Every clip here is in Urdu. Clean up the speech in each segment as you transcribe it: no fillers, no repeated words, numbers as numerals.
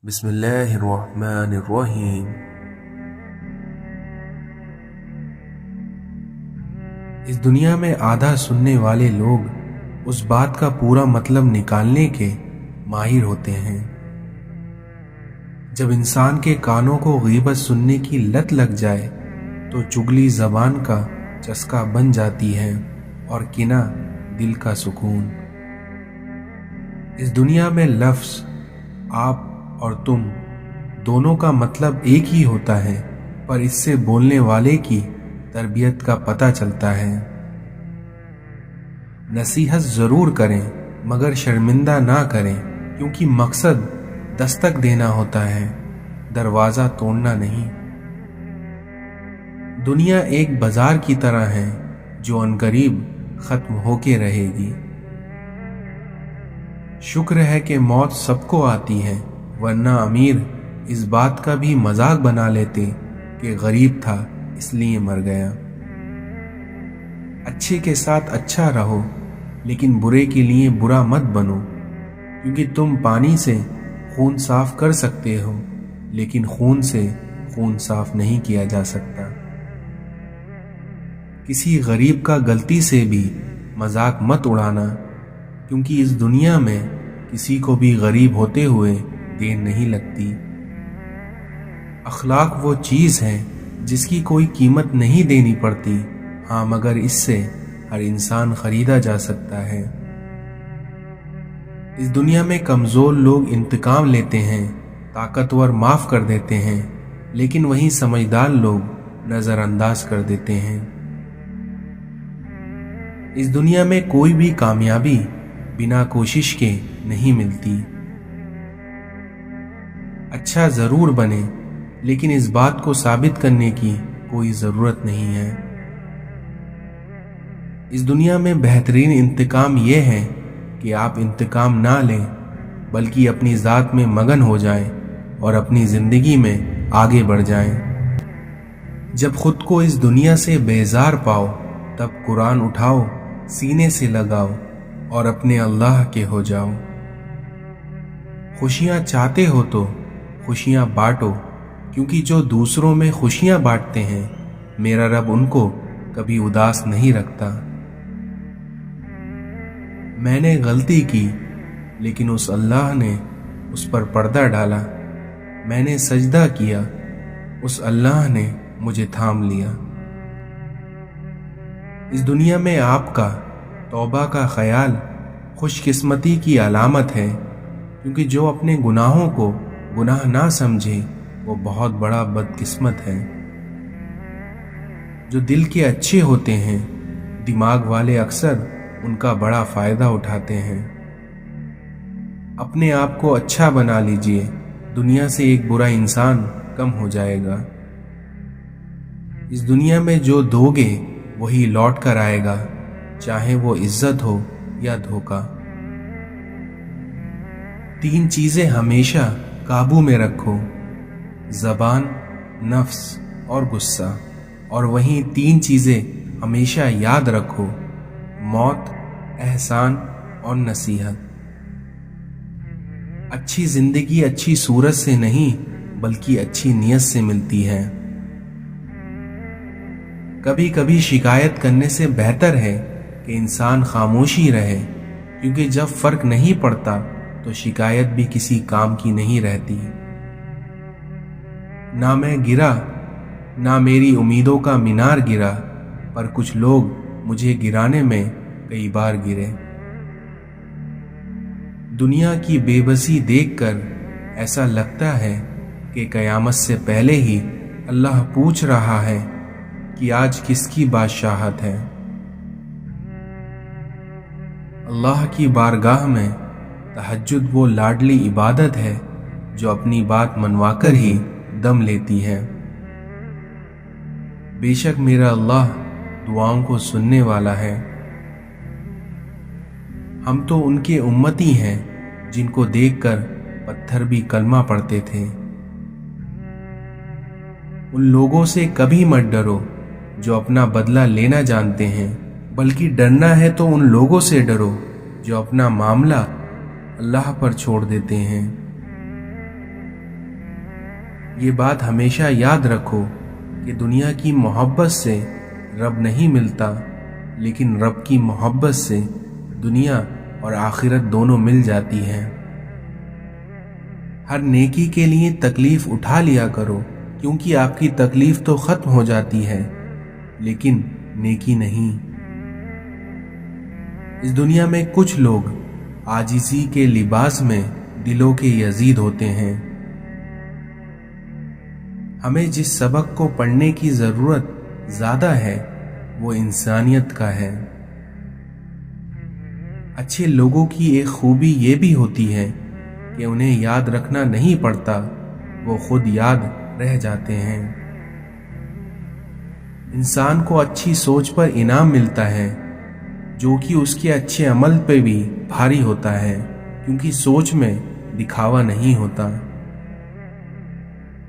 بسم اللہ الرحمن الرحیم۔ اس دنیا میں آدھا سننے والے لوگ اس بات کا پورا مطلب نکالنے کے ماہر ہوتے ہیں۔ جب انسان کے کانوں کو غیبت سننے کی لت لگ جائے تو چگلی زبان کا چسکا بن جاتی ہے اور کینہ دل کا سکون۔ اس دنیا میں لفظ آپ اور تم دونوں کا مطلب ایک ہی ہوتا ہے، پر اس سے بولنے والے کی تربیت کا پتہ چلتا ہے۔ نصیحت ضرور کریں مگر شرمندہ نہ کریں، کیونکہ مقصد دستک دینا ہوتا ہے، دروازہ توڑنا نہیں۔ دنیا ایک بازار کی طرح ہے جو عنقریب ختم ہو کے رہے گی۔ شکر ہے کہ موت سب کو آتی ہے، ورنہ امیر اس بات کا بھی مذاق بنا لیتے کہ غریب تھا اس لیے مر گیا۔ اچھے کے ساتھ اچھا رہو لیکن برے کے لیے برا مت بنو، کیونکہ تم پانی سے خون صاف کر سکتے ہو لیکن خون سے خون صاف نہیں کیا جا سکتا۔ کسی غریب کا غلطی سے بھی مذاق مت اڑانا، کیونکہ اس دنیا میں کسی کو بھی غریب ہوتے ہوئے دیر نہیں لگتی۔ اخلاق وہ چیز ہے جس کی کوئی قیمت نہیں دینی پڑتی، ہاں مگر اس سے ہر انسان خریدا جا سکتا ہے۔ اس دنیا میں کمزور لوگ انتقام لیتے ہیں، طاقتور معاف کر دیتے ہیں، لیکن وہیں سمجھدار لوگ نظر انداز کر دیتے ہیں۔ اس دنیا میں کوئی بھی کامیابی بنا کوشش کے نہیں ملتی۔ اچھا ضرور بنے لیکن اس بات کو ثابت کرنے کی کوئی ضرورت نہیں ہے۔ اس دنیا میں بہترین انتقام یہ ہے کہ آپ انتقام نہ لیں بلکہ اپنی ذات میں مگن ہو جائیں اور اپنی زندگی میں آگے بڑھ جائیں۔ جب خود کو اس دنیا سے بیزار پاؤ تب قرآن اٹھاؤ، سینے سے لگاؤ اور اپنے اللہ کے ہو جاؤ۔ خوشیاں چاہتے ہو تو خوشیاں بانٹو، کیونکہ جو دوسروں میں خوشیاں بانٹتے ہیں میرا رب ان کو کبھی اداس نہیں رکھتا۔ میں نے غلطی کی لیکن اس اللہ نے اس پر پردہ ڈالا، میں نے سجدہ کیا اس اللہ نے مجھے تھام لیا۔ اس دنیا میں آپ کا توبہ کا خیال خوش قسمتی کی علامت ہے، کیونکہ جو اپنے گناہوں کو گناہ نہ سمجھے وہ بہت بڑا بدقسمت ہے۔ جو دل کے اچھے ہوتے ہیں دماغ والے اکثر ان کا بڑا فائدہ اٹھاتے ہیں۔ اپنے آپ کو اچھا بنا لیجئے، دنیا سے ایک برا انسان کم ہو جائے گا۔ اس دنیا میں جو دو گے وہی لوٹ کر آئے گا، چاہے وہ عزت ہو یا دھوکہ۔ تین چیزیں ہمیشہ قابو میں رکھو، زبان، نفس اور غصہ، اور وہیں تین چیزیں ہمیشہ یاد رکھو، موت، احسان اور نصیحت۔ اچھی زندگی اچھی صورت سے نہیں بلکہ اچھی نیت سے ملتی ہے۔ کبھی کبھی شکایت کرنے سے بہتر ہے کہ انسان خاموشی رہے، کیونکہ جب فرق نہیں پڑتا تو شکایت بھی کسی کام کی نہیں رہتی۔ نہ میں گرا نہ میری امیدوں کا مینار گرا، پر کچھ لوگ مجھے گرانے میں کئی بار گرے۔ دنیا کی بے بسی دیکھ کر ایسا لگتا ہے کہ قیامت سے پہلے ہی اللہ پوچھ رہا ہے کہ آج کس کی بادشاہت ہے۔ اللہ کی بارگاہ میں تہجد وہ لاڈلی عبادت ہے جو اپنی بات منوا کر ہی دم لیتی ہے۔ بے شک میرا اللہ دعاؤں کو سننے والا ہے۔ ہم تو ان کے امتی ہیں جن کو دیکھ کر پتھر بھی کلمہ پڑھتے تھے۔ ان لوگوں سے کبھی مت ڈرو جو اپنا بدلہ لینا جانتے ہیں، بلکہ ڈرنا ہے تو ان لوگوں سے ڈرو جو اپنا معاملہ اللہ پر چھوڑ دیتے ہیں۔ یہ بات ہمیشہ یاد رکھو کہ دنیا کی محبت سے رب نہیں ملتا، لیکن رب کی محبت سے دنیا اور آخرت دونوں مل جاتی ہیں۔ ہر نیکی کے لیے تکلیف اٹھا لیا کرو، کیونکہ آپ کی تکلیف تو ختم ہو جاتی ہے لیکن نیکی نہیں۔ اس دنیا میں کچھ لوگ عاجزی کے لباس میں دلوں کے یزید ہوتے ہیں۔ ہمیں جس سبق کو پڑھنے کی ضرورت زیادہ ہے وہ انسانیت کا ہے۔ اچھے لوگوں کی ایک خوبی یہ بھی ہوتی ہے کہ انہیں یاد رکھنا نہیں پڑتا، وہ خود یاد رہ جاتے ہیں۔ انسان کو اچھی سوچ پر انعام ملتا ہے، جو کہ اس کے اچھے عمل پہ بھی بھاری ہوتا ہے، کیونکہ سوچ میں دکھاوا نہیں ہوتا۔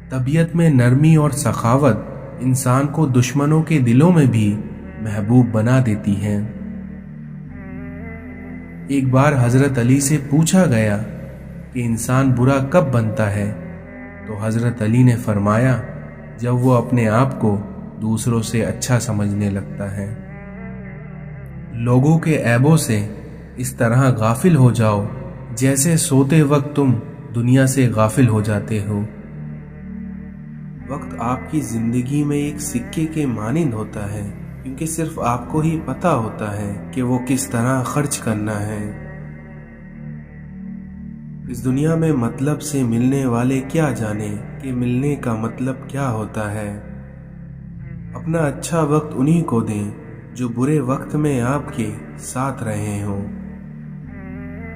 طبیعت میں نرمی اور سخاوت انسان کو دشمنوں کے دلوں میں بھی محبوب بنا دیتی ہے۔ ایک بار حضرت علی سے پوچھا گیا کہ انسان برا کب بنتا ہے، تو حضرت علی نے فرمایا جب وہ اپنے آپ کو دوسروں سے اچھا سمجھنے لگتا ہے۔ لوگوں کے عیبوں سے اس طرح غافل ہو جاؤ جیسے سوتے وقت تم دنیا سے غافل ہو جاتے ہو۔ وقت آپ کی زندگی میں ایک سکے کے مانند ہوتا ہے، کیونکہ صرف آپ کو ہی پتا ہوتا ہے کہ وہ کس طرح خرچ کرنا ہے۔ اس دنیا میں مطلب سے ملنے والے کیا جانے کہ ملنے کا مطلب کیا ہوتا ہے۔ اپنا اچھا وقت انہی کو دیں جو برے وقت میں آپ کے ساتھ رہے ہوں۔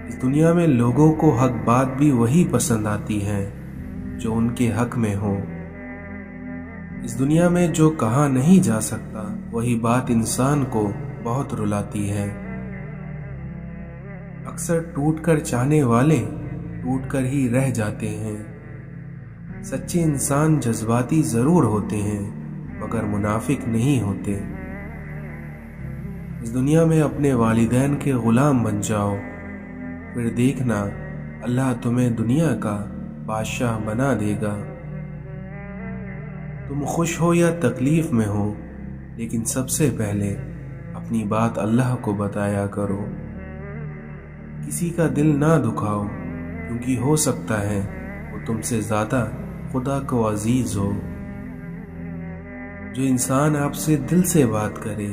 اس دنیا میں لوگوں کو حق بات بھی وہی پسند آتی ہے جو ان کے حق میں ہو۔ اس دنیا میں جو کہا نہیں جا سکتا وہی بات انسان کو بہت رلاتی ہے۔ اکثر ٹوٹ کر چاہنے والے ٹوٹ کر ہی رہ جاتے ہیں۔ سچے انسان جذباتی ضرور ہوتے ہیں مگر منافق نہیں ہوتے۔ اس دنیا میں اپنے والدین کے غلام بن جاؤ، پھر دیکھنا اللہ تمہیں دنیا کا بادشاہ بنا دے گا۔ تم خوش ہو یا تکلیف میں ہو، لیکن سب سے پہلے اپنی بات اللہ کو بتایا کرو۔ کسی کا دل نہ دکھاؤ، کیونکہ ہو سکتا ہے وہ تم سے زیادہ خدا کو عزیز ہو۔ جو انسان آپ سے دل سے بات کرے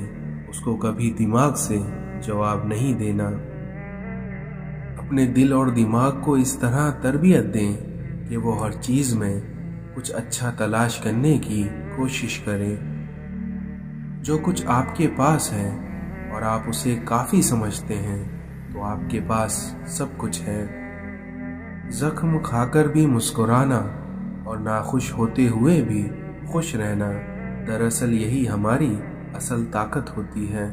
اس کو کبھی دماغ سے جواب نہیں دینا۔ اپنے دل اور دماغ کو اس طرح تربیت دیں کہ وہ ہر چیز میں کچھ اچھا تلاش کرنے کی کوشش کرے۔ جو کچھ آپ کے پاس ہے اور آپ اسے کافی سمجھتے ہیں تو آپ کے پاس سب کچھ ہے۔ زخم کھا کر بھی مسکرانا اور ناخوش ہوتے ہوئے بھی خوش رہنا، دراصل یہی ہماری اصل طاقت ہوتی ہے۔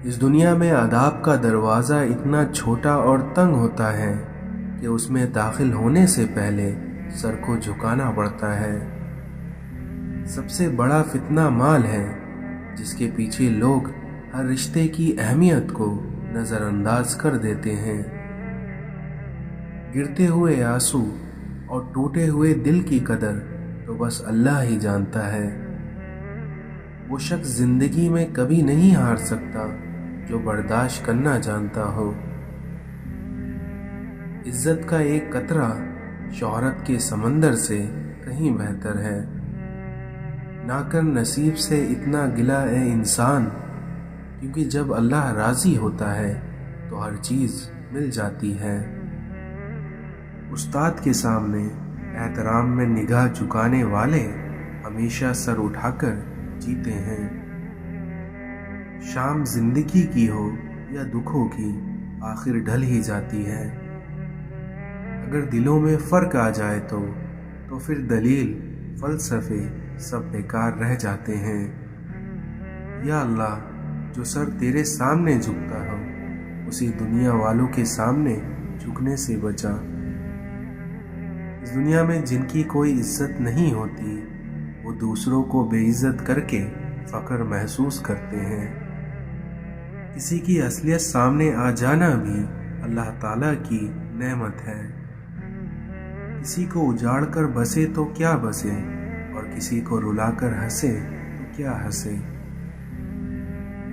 اس دنیا میں آداب کا دروازہ اتنا چھوٹا اور تنگ ہوتا ہے کہ اس میں داخل ہونے سے پہلے سر کو جھکانا پڑتا ہے۔ سب سے بڑا فتنہ مال ہے، جس کے پیچھے لوگ ہر رشتے کی اہمیت کو نظر انداز کر دیتے ہیں۔ گرتے ہوئے آنسو اور ٹوٹے ہوئے دل کی قدر تو بس اللہ ہی جانتا ہے۔ وہ شخص زندگی میں کبھی نہیں ہار سکتا جو برداشت کرنا جانتا ہو۔ عزت کا ایک قطرہ شہرت کے سمندر سے کہیں بہتر ہے۔ نہ کر نصیب سے اتنا گلہ اے انسان، کیونکہ جب اللہ راضی ہوتا ہے تو ہر چیز مل جاتی ہے۔ استاد کے سامنے احترام میں نگاہ جھکانے والے ہمیشہ سر اٹھا کر جیتے ہیں۔ شام زندگی کی ہو یا دکھوں کی، آخر ڈھل ہی جاتی ہے۔ اگر دلوں میں فرق آ جائے تو پھر دلیل، فلسفے سب بیکار رہ جاتے ہیں۔ یا اللہ، جو سر تیرے سامنے جھکتا ہو اسی دنیا والوں کے سامنے جھکنے سے بچا۔ اس دنیا میں جن کی کوئی عزت نہیں ہوتی وہ دوسروں کو بے عزت کر کے فخر محسوس کرتے ہیں۔ کسی کی اصلیت سامنے آ جانا بھی اللہ تعالیٰ کی نعمت ہے۔ کسی کو اجاڑ کر بسے تو کیا بسے، اور کسی کو رلا کر ہنسے تو کیا ہنسے۔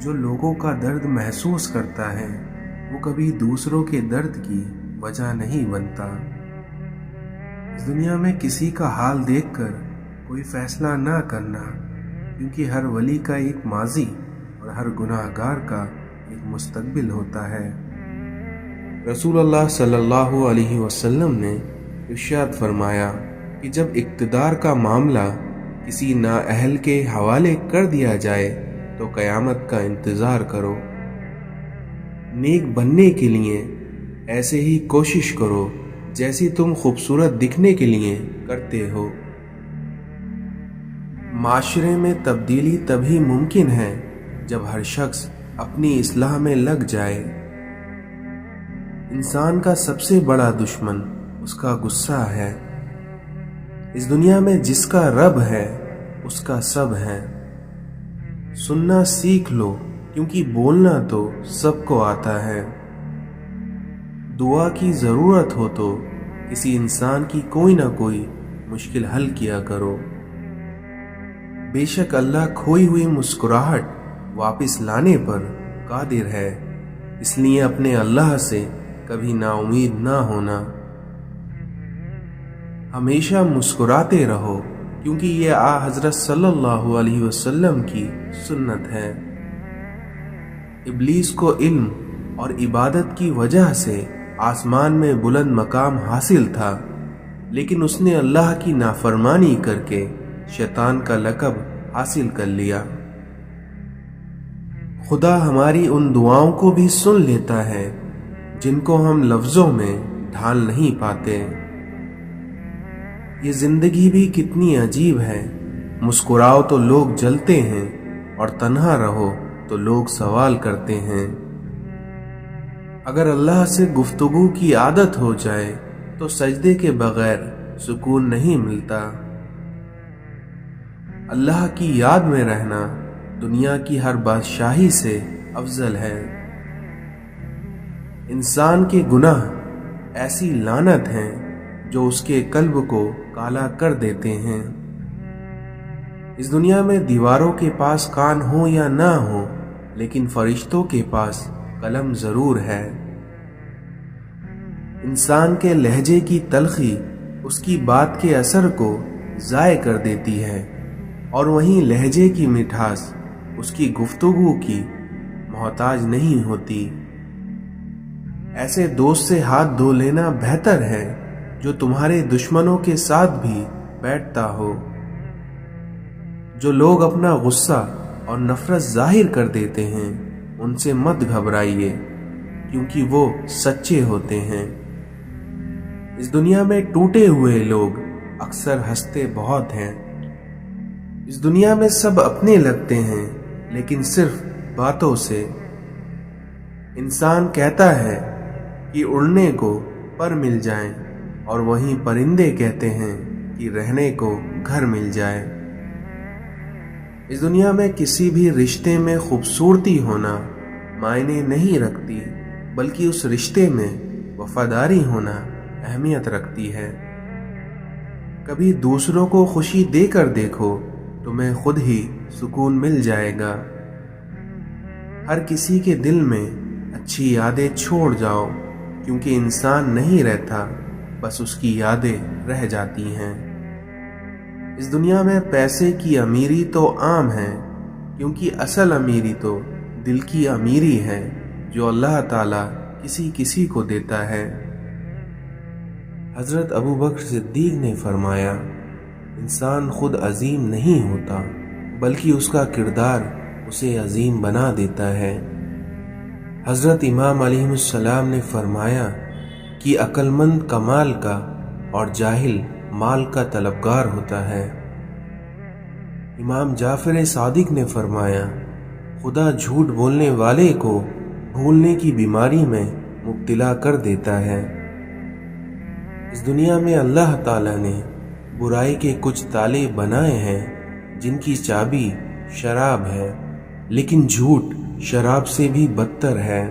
جو لوگوں کا درد محسوس کرتا ہے وہ کبھی دوسروں کے درد کی وجہ نہیں بنتا۔ اس دنیا میں کسی کا حال دیکھ کر کوئی فیصلہ نہ کرنا، کیونکہ ہر ولی کا ایک ماضی اور ہر گناہ گار کا ایک مستقبل ہوتا ہے۔ رسول اللہ صلی اللہ علیہ وسلم نے ارشاد فرمایا کہ جب اقتدار کا معاملہ کسی نااہل کے حوالے کر دیا جائے تو قیامت کا انتظار کرو۔ نیک بننے کے لیے ایسے ہی کوشش کرو جیسی تم خوبصورت دکھنے کے لیے کرتے ہو۔ معاشرے میں تبدیلی تبھی ممکن ہے جب ہر شخص اپنی اصلاح میں لگ جائے۔ انسان کا سب سے بڑا دشمن اس کا غصہ ہے۔ اس دنیا میں جس کا رب ہے اس کا سب ہے۔ سننا سیکھ لو، کیونکہ بولنا تو سب کو آتا ہے۔ دعا کی ضرورت ہو تو کسی انسان کی کوئی نہ کوئی مشکل حل کیا کرو۔ بے شک اللہ کھوئی ہوئی مسکراہٹ واپس لانے پر قادر ہے، اس لیے اپنے اللہ سے کبھی نا امید نہ ہونا۔ ہمیشہ مسکراتے رہو، کیونکہ یہ حضرت صلی اللہ علیہ وسلم کی سنت ہے۔ ابلیس کو علم اور عبادت کی وجہ سے آسمان میں بلند مقام حاصل تھا، لیکن اس نے اللہ کی نافرمانی کر کے شیطان کا لقب حاصل کر لیا۔ خدا ہماری ان دعاؤں کو بھی سن لیتا ہے جن کو ہم لفظوں میں ڈھال نہیں پاتے۔ یہ زندگی بھی کتنی عجیب ہے، مسکراؤ تو لوگ جلتے ہیں اور تنہا رہو تو لوگ سوال کرتے ہیں۔ اگر اللہ سے گفتگو کی عادت ہو جائے تو سجدے کے بغیر سکون نہیں ملتا۔ اللہ کی یاد میں رہنا دنیا کی ہر بادشاہی سے افضل ہے۔ انسان کے گناہ ایسی لعنت ہیں جو اس کے قلب کو کالا کر دیتے ہیں۔ اس دنیا میں دیواروں کے پاس کان ہو یا نہ ہو، لیکن فرشتوں کے پاس قلم ضرور ہے۔ انسان کے لہجے کی تلخی اس کی بات کے اثر کو ضائع کر دیتی ہے، اور وہیں لہجے کی مٹھاس اس کی گفتگو کی محتاج نہیں ہوتی۔ ایسے دوست سے ہاتھ دھو لینا بہتر ہے جو تمہارے دشمنوں کے ساتھ بھی بیٹھتا ہو۔ جو لوگ اپنا غصہ اور نفرت ظاہر کر دیتے ہیں ان سے مت گھبرائیے، کیونکہ وہ سچے ہوتے ہیں۔ اس دنیا میں ٹوٹے ہوئے لوگ اکثر ہنستے بہت ہیں۔ اس دنیا میں سب اپنے لگتے ہیں، لیکن صرف باتوں سے۔ انسان کہتا ہے کہ اڑنے کو پر مل جائیں، اور وہیں پرندے کہتے ہیں کہ رہنے کو گھر مل جائے۔ اس دنیا میں کسی بھی رشتے میں خوبصورتی ہونا معنی نہیں رکھتی، بلکہ اس رشتے میں وفاداری ہونا اہمیت رکھتی ہے۔ کبھی دوسروں کو خوشی دے کر دیکھو، تمہیں خود ہی سکون مل جائے گا۔ ہر کسی کے دل میں اچھی یادیں چھوڑ جاؤ، کیونکہ انسان نہیں رہتا، بس اس کی یادیں رہ جاتی ہیں۔ اس دنیا میں پیسے کی امیری تو عام ہے، کیونکہ اصل امیری تو دل کی امیری ہے جو اللہ تعالیٰ کسی کسی کو دیتا ہے۔ حضرت ابو بکر صدیق نے فرمایا، انسان خود عظیم نہیں ہوتا، بلکہ اس کا کردار اسے عظیم بنا دیتا ہے۔ حضرت امام علیہ السلام نے فرمایا کہ عقل مند کمال کا اور جاہل مال کا طلبگار ہوتا ہے۔ امام جعفر صادق نے فرمایا، خدا جھوٹ بولنے والے کو بھولنے کی بیماری میں مبتلا کر دیتا ہے۔ اس دنیا میں اللہ تعالیٰ نے برائی کے کچھ تالے بنائے ہیں جن کی چابی شراب ہے، لیکن جھوٹ شراب سے بھی بدتر ہے۔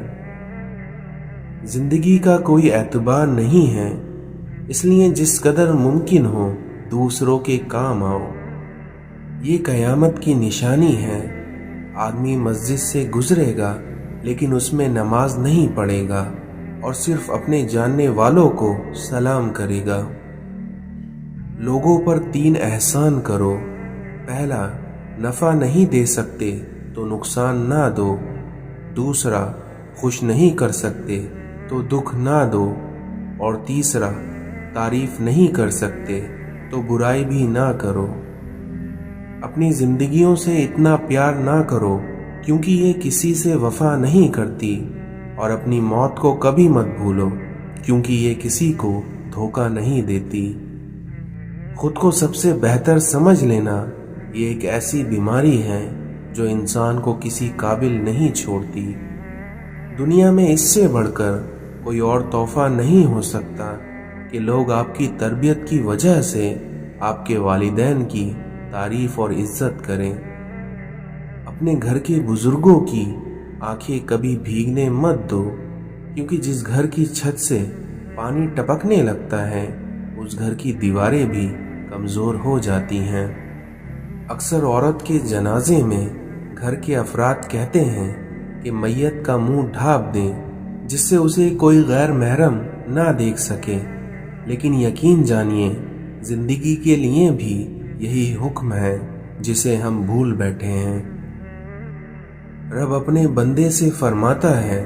زندگی کا کوئی اعتبار نہیں ہے، اس لیے جس قدر ممکن ہو دوسروں کے کام آؤ۔ یہ قیامت کی نشانی ہے۔ آدمی مسجد سے گزرے گا لیکن اس میں نماز نہیں پڑھے گا اور صرف اپنے جاننے والوں کو سلام کرے گا۔ لوگوں پر 3 احسان کرو۔ پہلا، نفع نہیں دے سکتے تو نقصان نہ دو۔ دوسرا، خوش نہیں کر سکتے تو دکھ نہ دو۔ اور تیسرا، تعریف نہیں کر سکتے تو برائی بھی نہ کرو۔ اپنی زندگیوں سے اتنا پیار نہ کرو کیونکہ یہ کسی سے وفا نہیں کرتی، اور اپنی موت کو کبھی مت بھولو کیونکہ یہ کسی کو دھوکہ نہیں دیتی۔ خود کو سب سے بہتر سمجھ لینا یہ ایک ایسی بیماری ہے جو انسان کو کسی قابل نہیں چھوڑتی۔ دنیا میں اس سے بڑھ کر کوئی اور تحفہ نہیں ہو سکتا کہ لوگ آپ کی تربیت کی وجہ سے آپ کے والدین کی تعریف اور عزت کریں۔ اپنے گھر کے بزرگوں کی آنکھیں کبھی بھیگنے مت دو، کیونکہ جس گھر کی چھت سے پانی ٹپکنے لگتا ہے اس گھر کی دیواریں بھی کمزور ہو جاتی ہیں۔ اکثر عورت کے جنازے میں گھر کے افراد کہتے ہیں کہ میت کا منہ ڈھانپ دیں جس سے اسے کوئی غیر محرم نہ دیکھ سکے، لیکن یقین جانیے زندگی کے لیے بھی یہی حکم ہے جسے ہم بھول بیٹھے ہیں۔ رب اپنے بندے سے فرماتا ہے،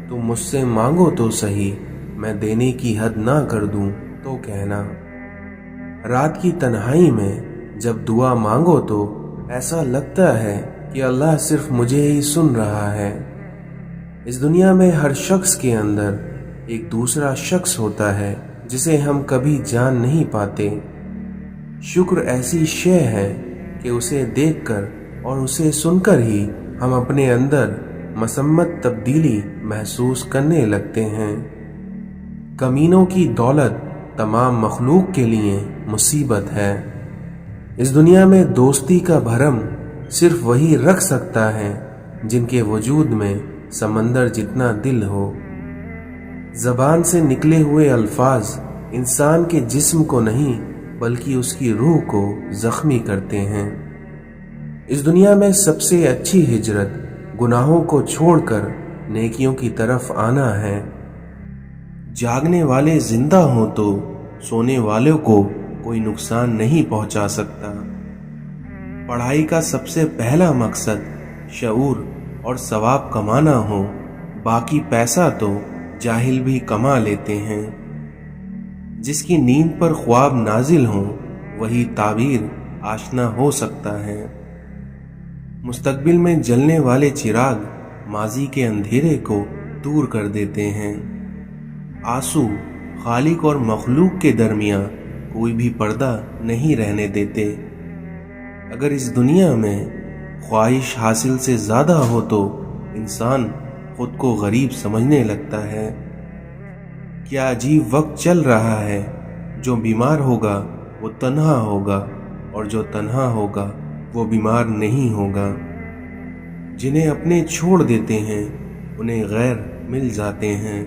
تم مجھ سے مانگو تو صحیح، میں دینے کی حد نہ کر دوں تو کہنا۔ رات کی تنہائی میں جب دعا مانگو تو ایسا لگتا ہے کہ اللہ صرف مجھے ہی سن رہا ہے۔ اس دنیا میں ہر شخص کے اندر ایک دوسرا شخص ہوتا ہے جسے ہم کبھی جان نہیں پاتے۔ شکر ایسی شے ہے کہ اسے دیکھ کر اور اسے سن کر ہی ہم اپنے اندر مسمت تبدیلی محسوس کرنے لگتے ہیں۔ کمینوں کی دولت تمام مخلوق کے لیے مصیبت ہے۔ اس دنیا میں دوستی کا بھرم صرف وہی رکھ سکتا ہے جن کے وجود میں سمندر جتنا دل ہو۔ زبان سے نکلے ہوئے الفاظ انسان کے جسم کو نہیں بلکہ اس کی روح کو زخمی کرتے ہیں۔ اس دنیا میں سب سے اچھی ہجرت گناہوں کو چھوڑ کر نیکیوں کی طرف آنا ہے۔ جاگنے والے زندہ ہوں تو سونے والوں کو کوئی نقصان نہیں پہنچا سکتا۔ پڑھائی کا سب سے پہلا مقصد شعور اور ثواب کمانا ہو، باقی پیسہ تو جاہل بھی کما لیتے ہیں۔ جس کی نیند پر خواب نازل ہوں وہی تعبیر آشنا ہو سکتا ہے۔ مستقبل میں جلنے والے چراغ ماضی کے اندھیرے کو دور کر دیتے ہیں۔ آنسو خالق اور مخلوق کے درمیان کوئی بھی پردہ نہیں رہنے دیتے۔ اگر اس دنیا میں خواہش حاصل سے زیادہ ہو تو انسان خود کو غریب سمجھنے لگتا ہے۔ کیا عجیب وقت چل رہا ہے، جو بیمار ہوگا وہ تنہا ہوگا اور جو تنہا ہوگا وہ بیمار نہیں ہوگا۔ جنہیں اپنے چھوڑ دیتے ہیں انہیں غیر مل جاتے ہیں۔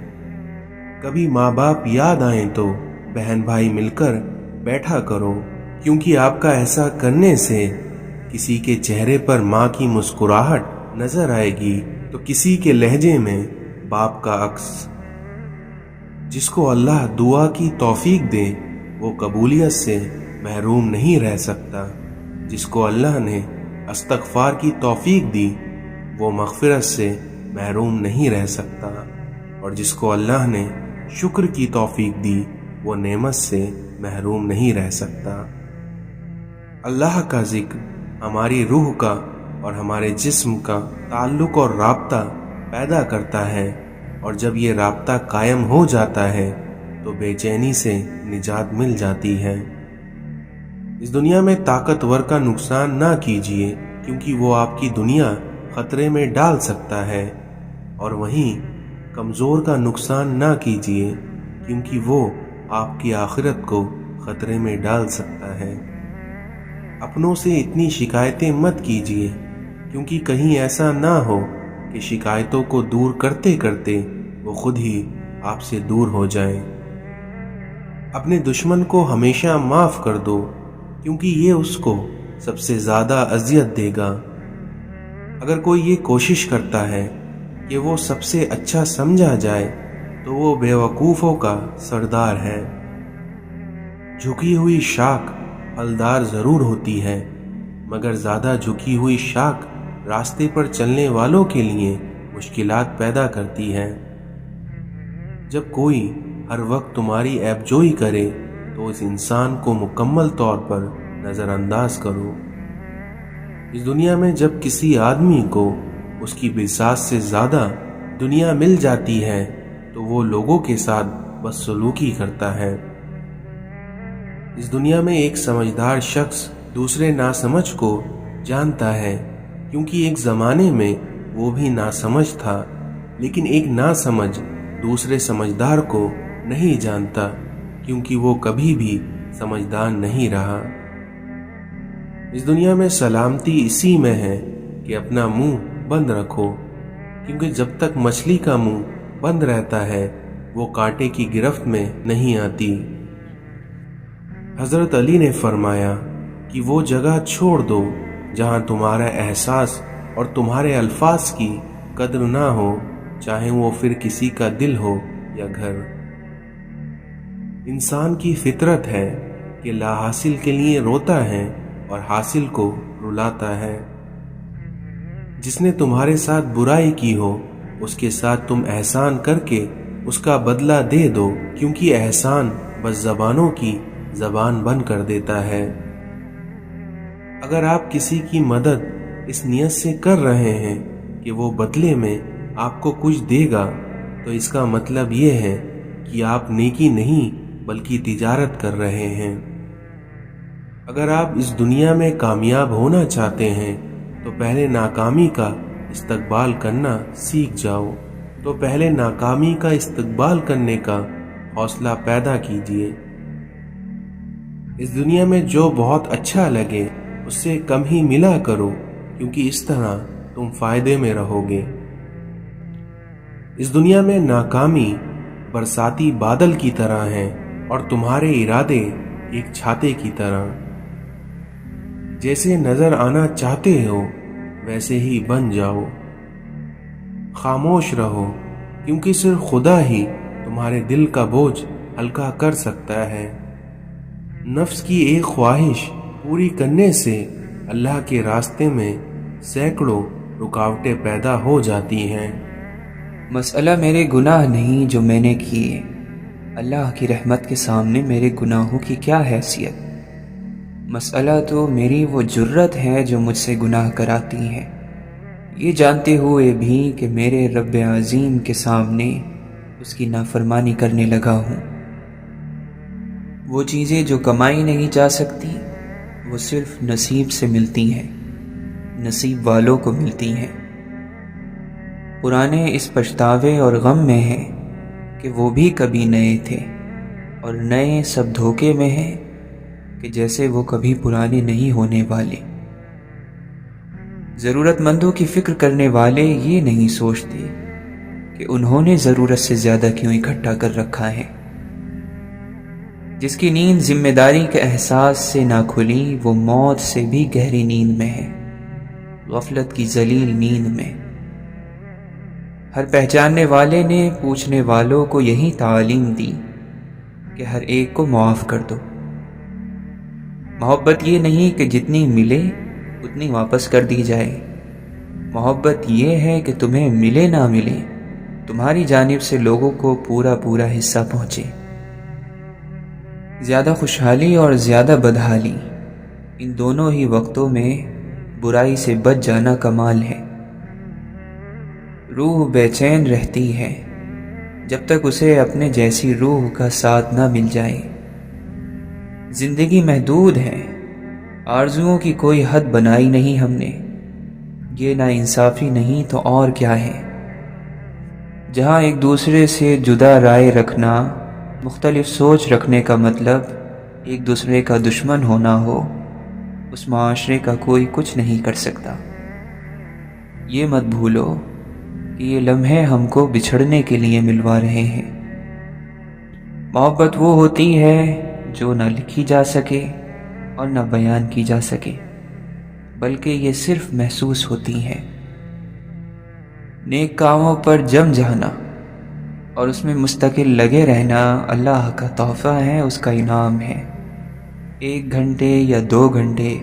کبھی ماں باپ یاد آئیں تو بہن بھائی مل کر بیٹھا کرو، کیونکہ آپ کا ایسا کرنے سے کسی کے چہرے پر ماں کی مسکراہٹ نظر آئے گی تو کسی کے لہجے میں باپ کا عکس۔ جس کو اللہ دعا کی توفیق دے وہ قبولیت سے محروم نہیں رہ سکتا۔ جس کو اللہ نے استغفار کی توفیق دی وہ مغفرت سے محروم نہیں رہ سکتا، اور جس کو اللہ نے شکر کی توفیق دی وہ نعمت سے محروم نہیں رہ سکتا۔ اللہ کا ذکر ہماری روح کا اور ہمارے جسم کا تعلق اور رابطہ پیدا کرتا ہے، اور جب یہ رابطہ قائم ہو جاتا ہے تو بے چینی سے نجات مل جاتی ہے۔ اس دنیا میں طاقتور کا نقصان نہ کیجیے، کیونکہ وہ آپ کی دنیا خطرے میں ڈال سکتا ہے، اور وہیں کمزور کا نقصان نہ کیجیے، کیونکہ وہ آپ کی آخرت کو خطرے میں ڈال سکتا ہے۔ اپنوں سے اتنی شکایتیں مت کیجیے، کیونکہ کہیں ایسا نہ ہو کہ شکایتوں کو دور کرتے کرتے وہ خود ہی آپ سے دور ہو جائیں۔ اپنے دشمن کو ہمیشہ معاف کر دو، کیونکہ یہ اس کو سب سے زیادہ اذیت دے گا۔ اگر کوئی یہ کوشش کرتا ہے کہ وہ سب سے اچھا سمجھا جائے تو وہ بے وقوفوں کا سردار ہے۔ جھکی ہوئی شاخ پھلدار ضرور ہوتی ہے، مگر زیادہ جھکی ہوئی شاخ راستے پر چلنے والوں کے لیے مشکلات پیدا کرتی ہے۔ جب کوئی ہر وقت تمہاری عیب جوئی کرے تو اس انسان کو مکمل طور پر نظر انداز کرو۔ اس دنیا میں جب کسی آدمی کو اس کی بساط سے زیادہ دنیا مل جاتی ہے تو وہ لوگوں کے ساتھ بدسلوکی کرتا ہے۔ اس دنیا میں ایک سمجھدار شخص دوسرے ناسمجھ کو جانتا ہے، کیونکہ ایک زمانے میں وہ بھی ناسمجھ تھا، لیکن ایک ناسمجھ دوسرے سمجھدار کو نہیں جانتا، کیونکہ وہ کبھی بھی سمجھدار نہیں رہا۔ اس دنیا میں سلامتی اسی میں ہے کہ اپنا منہ بند رکھو، کیونکہ جب تک مچھلی کا منہ بند رہتا ہے وہ کانٹے کی گرفت میں نہیں آتی۔ حضرت علی نے فرمایا کہ وہ جگہ چھوڑ دو جہاں تمہارا احساس اور تمہارے الفاظ کی قدر نہ ہو، چاہے وہ پھر کسی کا دل ہو یا گھر۔ انسان کی فطرت ہے کہ لا حاصل کے لیے روتا ہے اور حاصل کو رلاتا ہے۔ جس نے تمہارے ساتھ برائی کی ہو اس کے ساتھ تم احسان کر کے اس کا بدلہ دے دو، کیونکہ احسان بس زبانوں کی زبان بند کر دیتا ہے۔ اگر آپ کسی کی مدد اس نیت سے کر رہے ہیں کہ وہ بدلے میں آپ کو کچھ دے گا تو اس کا مطلب یہ ہے کہ آپ نیکی نہیں بلکہ تجارت کر رہے ہیں۔ اگر آپ اس دنیا میں کامیاب ہونا چاہتے ہیں تو پہلے ناکامی کا استقبال کرنا سیکھ جاؤ، تو پہلے ناکامی کا استقبال کرنے کا حوصلہ پیدا کیجیے۔ اس دنیا میں جو بہت اچھا لگے اس سے کم ہی ملا کرو، کیونکہ اس طرح تم فائدے میں رہو گے۔ اس دنیا میں ناکامی برساتی بادل کی طرح ہے اور تمہارے ارادے ایک چھاتے کی طرح۔ جیسے نظر آنا چاہتے ہو ویسے ہی بن جاؤ۔ خاموش رہو، کیونکہ صرف خدا ہی تمہارے دل کا بوجھ ہلکا کر سکتا ہے۔ نفس کی ایک خواہش پوری کرنے سے اللہ کے راستے میں سینکڑوں رکاوٹیں پیدا ہو جاتی ہیں۔ مسئلہ میرے گناہ نہیں جو میں نے کیے، اللہ کی رحمت کے سامنے میرے گناہوں کی کیا حیثیت۔ مسئلہ تو میری وہ جرت ہے جو مجھ سے گناہ کراتی ہے، یہ جانتے ہوئے بھی کہ میرے رب عظیم کے سامنے اس کی نافرمانی کرنے لگا ہوں۔ وہ چیزیں جو کمائی نہیں جا سکتی وہ صرف نصیب سے ملتی ہیں، نصیب والوں کو ملتی ہیں۔ پرانے اس پچھتاوے اور غم میں ہیں کہ وہ بھی کبھی نئے تھے، اور نئے سب دھوکے میں ہیں کہ جیسے وہ کبھی پرانے نہیں ہونے والے۔ ضرورت مندوں کی فکر کرنے والے یہ نہیں سوچتے کہ انہوں نے ضرورت سے زیادہ کیوں اکٹھا کر رکھا ہے۔ جس کی نیند ذمہ داری کے احساس سے نہ کھلی وہ موت سے بھی گہری نیند میں ہے، غفلت کی ذلیل نیند میں۔ ہر پہچاننے والے نے پوچھنے والوں کو یہی تعلیم دی کہ ہر ایک کو معاف کر دو۔ محبت یہ نہیں کہ جتنی ملے اتنی واپس کر دی جائے، محبت یہ ہے کہ تمہیں ملے نہ ملے تمہاری جانب سے لوگوں کو پورا پورا حصہ پہنچے۔ زیادہ خوشحالی اور زیادہ بدحالی، ان دونوں ہی وقتوں میں برائی سے بچ جانا کمال ہے۔ روح بے چین رہتی ہے جب تک اسے اپنے جیسی روح کا ساتھ نہ مل جائے۔ زندگی محدود ہے، آرزوؤں کی کوئی حد بنائی نہیں ہم نے، یہ نا انصافی نہیں تو اور کیا ہے۔ جہاں ایک دوسرے سے جدا رائے رکھنا، مختلف سوچ رکھنے کا مطلب ایک دوسرے کا دشمن ہونا ہو، اس معاشرے کا کوئی کچھ نہیں کر سکتا۔ یہ مت بھولو کہ یہ لمحے ہم کو بچھڑنے کے لیے ملوا رہے ہیں۔ محبت وہ ہوتی ہے جو نہ لکھی جا سکے اور نہ بیان کی جا سکے، بلکہ یہ صرف محسوس ہوتی ہے۔ نیک کاموں پر جم جانا اور اس میں مستقل لگے رہنا اللہ کا تحفہ ہے، اس کا انعام ہے۔ 1 گھنٹے یا 2 گھنٹے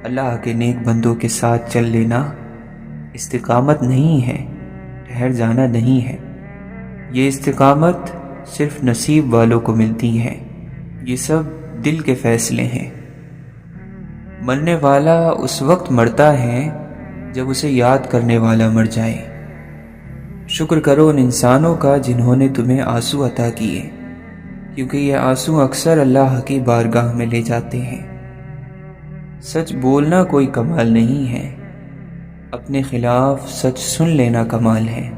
اللہ کے نیک بندوں کے ساتھ چل لینا استقامت نہیں ہے، ٹھہر جانا نہیں ہے۔ یہ استقامت صرف نصیب والوں کو ملتی ہے۔ یہ سب دل کے فیصلے ہیں۔ مرنے والا اس وقت مرتا ہے جب اسے یاد کرنے والا مر جائے۔ شکر کرو ان انسانوں کا جنہوں نے تمہیں آنسو عطا کیے، کیونکہ یہ آنسو اکثر اللہ کی بارگاہ میں لے جاتے ہیں۔ سچ بولنا کوئی کمال نہیں ہے، اپنے خلاف سچ سن لینا کمال ہے۔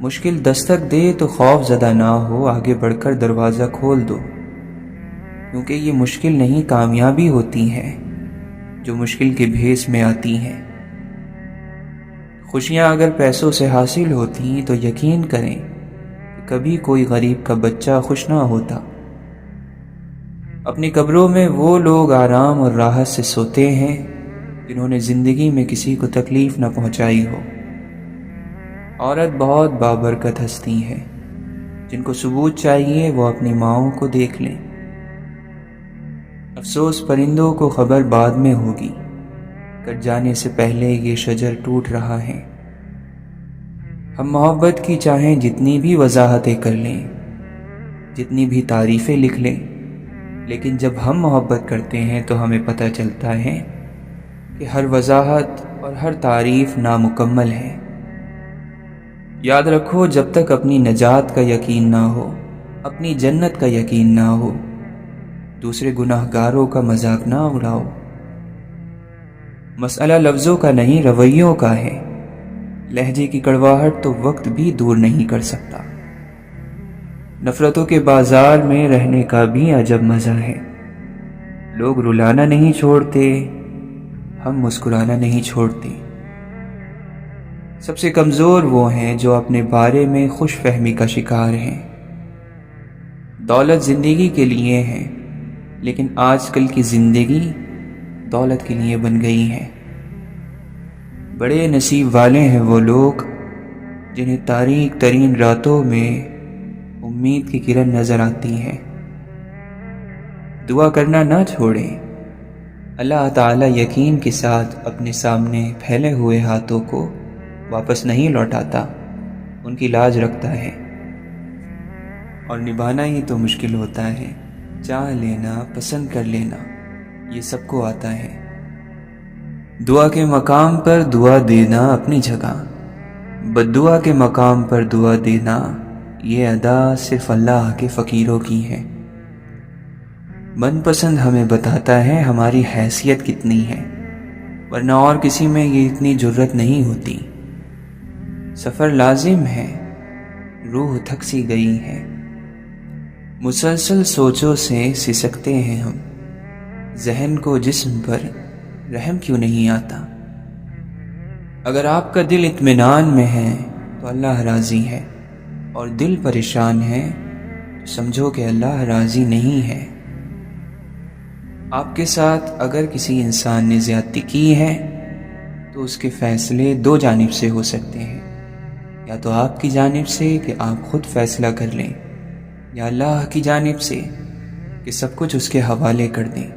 مشکل دستک دے تو خوف زدہ نہ ہو، آگے بڑھ کر دروازہ کھول دو، کیونکہ یہ مشکل نہیں کامیابی ہوتی ہے جو مشکل کے بھیس میں آتی ہیں۔ خوشیاں اگر پیسوں سے حاصل ہوتی تو یقین کریں کہ کبھی کوئی غریب کا بچہ خوش نہ ہوتا۔ اپنی قبروں میں وہ لوگ آرام اور راحت سے سوتے ہیں جنہوں نے زندگی میں کسی کو تکلیف نہ پہنچائی ہو۔ عورت بہت بابرکت ہستی ہے، جن کو ثبوت چاہیے وہ اپنی ماؤں کو دیکھ لیں۔ افسوس پرندوں کو خبر بعد میں ہوگی، کٹ جانے سے پہلے یہ شجر ٹوٹ رہا ہے۔ ہم محبت کی چاہیں جتنی بھی وضاحتیں کر لیں، جتنی بھی تعریفیں لکھ لیں، لیکن جب ہم محبت کرتے ہیں تو ہمیں پتہ چلتا ہے کہ ہر وضاحت اور ہر تعریف نامکمل ہے۔ یاد رکھو، جب تک اپنی نجات کا یقین نہ ہو، اپنی جنت کا یقین نہ ہو، دوسرے گناہ گاروں کا مذاق نہ اڑاؤ۔ مسئلہ لفظوں کا نہیں، رویوں کا ہے۔ لہجے کی کڑواہٹ تو وقت بھی دور نہیں کر سکتا۔ نفرتوں کے بازار میں رہنے کا بھی عجب مزہ ہے۔ لوگ رلانا نہیں چھوڑتے، ہم مسکرانا نہیں چھوڑتے۔ سب سے کمزور وہ ہیں جو اپنے بارے میں خوش فہمی کا شکار ہیں۔ دولت زندگی کے لیے ہے، لیکن آج کل کی زندگی دولت کے لیے بن گئی ہے۔ بڑے نصیب والے ہیں وہ لوگ جنہیں تاریک ترین راتوں میں امید کی کرن نظر آتی ہے۔ دعا کرنا نہ چھوڑیں۔ اللہ تعالی یقین کے ساتھ اپنے سامنے پھیلے ہوئے ہاتھوں کو واپس نہیں لوٹاتا، ان کی لاج رکھتا ہے۔ اور نبھانا ہی تو مشکل ہوتا ہے۔ چاہ لینا، پسند کر لینا، یہ سب کو آتا ہے۔ دعا کے مقام پر دعا دینا اپنی جگہ، بد دعا کے مقام پر دعا دینا یہ ادا صرف اللہ کے فقیروں کی ہے۔ من پسند ہمیں بتاتا ہے ہماری حیثیت کتنی ہے، ورنہ اور کسی میں یہ اتنی جرت نہیں ہوتی۔ سفر لازم ہے، روح تھک سی گئی ہے، مسلسل سوچوں سے سسکتے ہیں ہم، ذہن کو جسم پر رحم کیوں نہیں آتا؟ اگر آپ کا دل اطمینان میں ہے تو اللہ راضی ہے، اور دل پریشان ہے تو سمجھو کہ اللہ راضی نہیں ہے۔ آپ کے ساتھ اگر کسی انسان نے زیادتی کی ہے تو اس کے فیصلے 2 جانب سے ہو سکتے ہیں، یا تو آپ کی جانب سے کہ آپ خود فیصلہ کر لیں، یا اللہ کی جانب سے کہ سب کچھ اس کے حوالے کر دیں۔